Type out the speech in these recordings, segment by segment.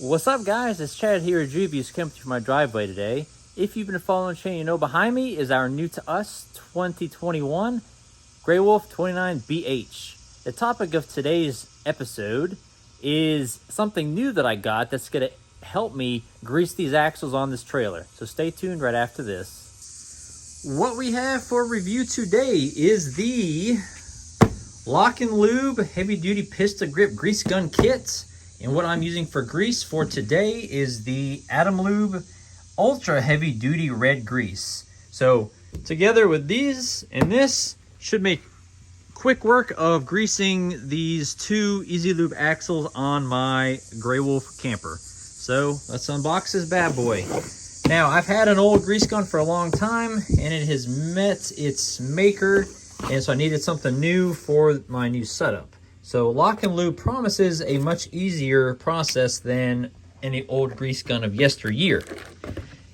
What's up, guys? It's Chad here at Juvia's coming through my driveway today. If you've been following the chain, you know behind me is our new to us 2021 Grey Wolf 29BH. The topic of today's episode is something new that I got that's going to help me grease these axles on this trailer. So stay tuned right after this. What we have for review today is the Lock and Lube Heavy Duty Pistol Grip Grease Gun Kit. And what I'm using for grease for today is the Adam Lube Ultra Heavy Duty Red Grease. So together with these and this should make quick work of greasing these two Easy Lube axles on my Grey Wolf camper. So let's unbox this bad boy. Now, I've had an old grease gun for a long time and it has met its maker, and so I needed something new for my new setup. So Lock and Lube promises a much easier process than any old grease gun of yesteryear.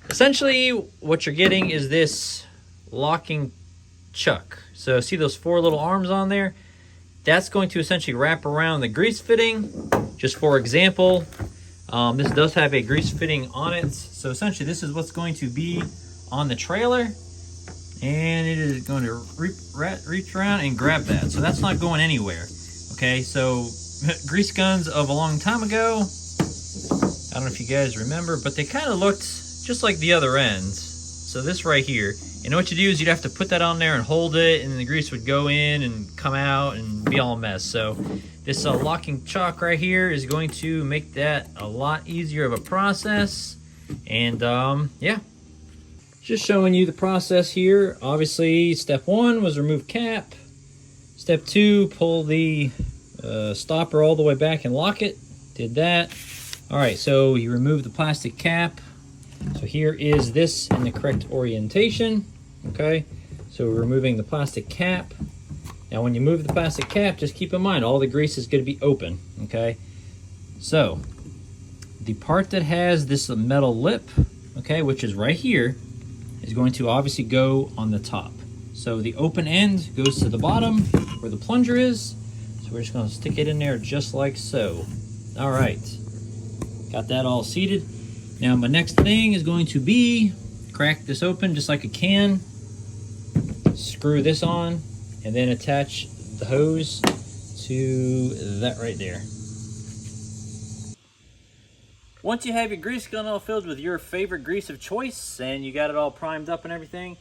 Essentially, what you're getting is this locking chuck. So see those four little arms on there? That's going to essentially wrap around the grease fitting. Just for example, this does have a grease fitting on it. So essentially this is what's going to be on the trailer. And it is going to reach around and grab that. So that's not going anywhere. Okay, so grease guns of a long time ago, I don't know if you guys remember, but they kind of looked just like the other ends. So this right here, and what you do is you'd have to put that on there and hold it, and the grease would go in and come out and be all a mess. So this locking chalk right here is going to make that a lot easier of a process. And yeah, just showing you the process here. Obviously, step one was remove cap. Step two, pull the stopper all the way back and lock it. Did that. All right, so you remove the plastic cap. So here is this in the correct orientation. Okay, so we're removing the plastic cap. Now when you move the plastic cap, just keep in mind all the grease is going to be open. Okay, so the part that has this metal lip, okay, which is right here, is going to obviously go on the top. So the open end goes to the bottom where the plunger is. So we're just going to stick it in there just like so. All right, got that all seated. Now my next thing is going to be crack this open just like a can, screw this on, and then attach the hose to that right there. Once you have your grease gun all filled with your favorite grease of choice and you got it all primed up and everything,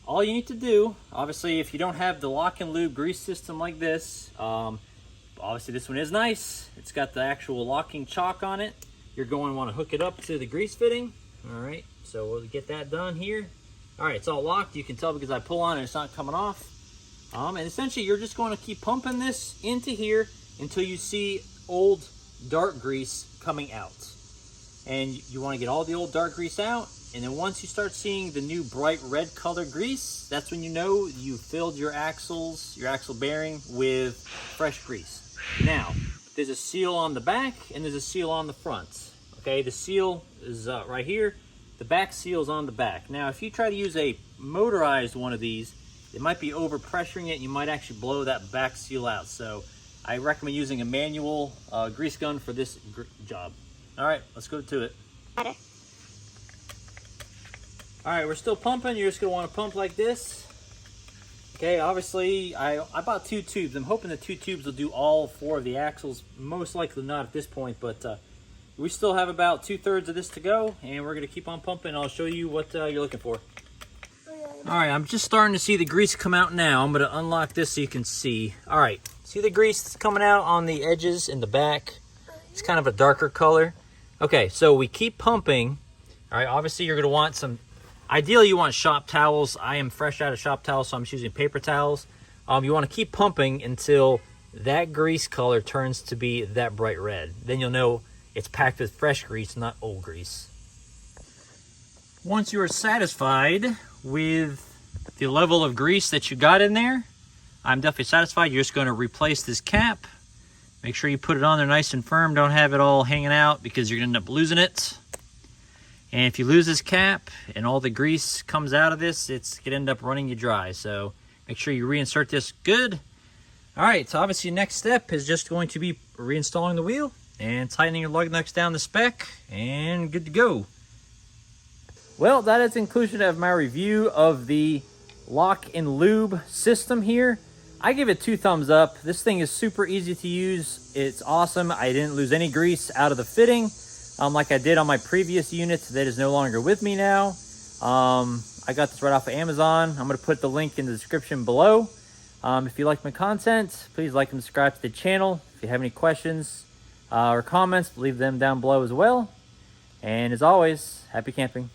all you need to do, obviously if you don't have the Lock and Lube grease system like this, obviously this one is nice. It's got the actual locking chalk on it. You're going to want to hook it up to the grease fitting. All right, so we'll get that done here. All right, it's all locked. You can tell because I pull on it, it's not coming off. And essentially you're just going to keep pumping this into here until you see old dark grease coming out. And you want to get all the old dark grease out. And then once you start seeing the new bright red color grease, that's when you know you filled your axle bearing with fresh grease. Now, there's a seal on the back and there's a seal on the front. Okay, the seal is right here. The back seal is on the back. Now, if you try to use a motorized one of these, it might be overpressuring it. You might actually blow that back seal out. So I recommend using a manual grease gun for this job. All right, let's go to it. All right, we're still pumping. You're just gonna wanna pump like this. Okay, obviously, I bought 2 tubes. I'm hoping the 2 tubes will do all 4 of the axles. Most likely not at this point, but we still have about 2/3 of this to go, and we're gonna keep on pumping. I'll show you what you're looking for. All right, I'm just starting to see the grease come out now. I'm gonna unlock this so you can see. All right, see the grease that's coming out on the edges in the back? It's kind of a darker color. Okay, so we keep pumping. All right, obviously you're gonna want some, ideally you want shop towels. I am fresh out of shop towels, so I'm just using paper towels. You want to keep pumping until that grease color turns to be that bright red. Then you'll know it's packed with fresh grease, not old grease. Once you are satisfied with the level of grease that you got in there, I'm definitely satisfied. You're just going to replace this cap. Make sure you put it on there nice and firm. Don't have it all hanging out because you're going to end up losing it. And if you lose this cap and all the grease comes out of this, it's going to end up running you dry. So make sure you reinsert this good. All right, so obviously next step is just going to be reinstalling the wheel. and tightening your lug nuts down to spec, and good to go. Well, that is the conclusion of my review of the lock and lube system here. I give it 2 thumbs up. This thing is super easy to use. It's awesome. I didn't lose any grease out of the fitting, like I did on my previous unit that is no longer with me now. I got this right off of Amazon. I'm going to put the link in the description below. If you like my content, please like and subscribe to the channel. If you have any questions or comments, leave them down below as well. And as always, happy camping.